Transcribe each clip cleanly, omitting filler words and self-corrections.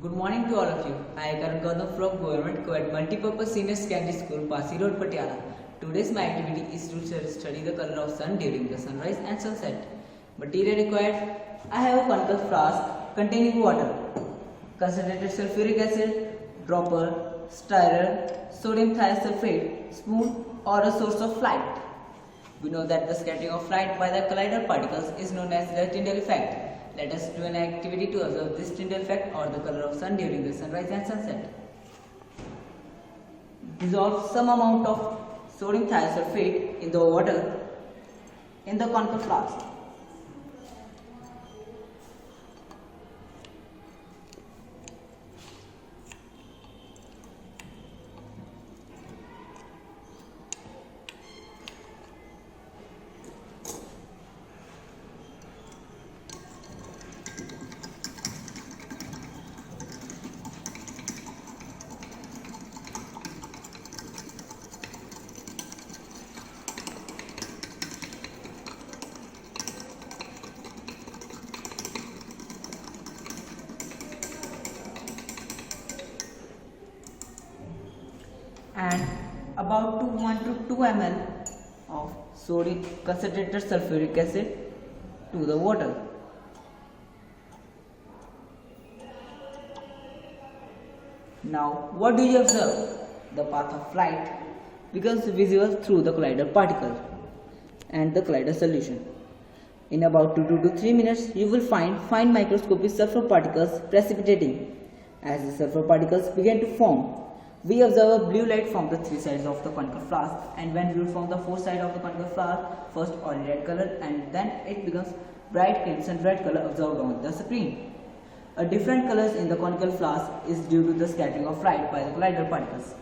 Good morning to all of you. I, Karan from Govt Multipurpose Senior Secondary School, Pasi Road, Patiala. Today's my activity is to study the color of sun during the sunrise and sunset. Material required: I have a conical flask containing water, concentrated sulfuric acid, dropper, stirrer, sodium thiosulfate, spoon, or a source of light. We know that the scattering of light by the collider particles is known as the Tyndall effect. Let us do an activity to observe this Tyndall effect or the color of sun during the sunrise and sunset. Dissolve some amount of sodium thiosulfate in the water in the conical flask. And about 1 to 2 ml of sodium concentrated sulfuric acid to the water. Now, what do you observe? The path of light becomes visible through the collider particle and the collider solution. In about 2 to 3 minutes, you will find fine microscopic sulfur particles precipitating. As the sulfur particles begin to form, we observe a blue light from the 3 sides of the conical flask, and when viewed from the 4th side of the conical flask, first olive red color and then it becomes bright crimson red color observed on the screen. A different colors in the conical flask is due to the scattering of light by the collider particles.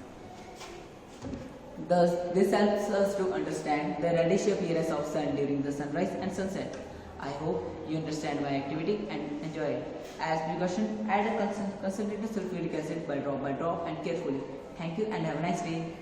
Thus, this helps us to understand the reddish appearance of sun during the sunrise and sunset. I hope you understand my activity and enjoy it. As precaution, add a concentrated sulfuric acid by drop and carefully. Thank you and have a nice day.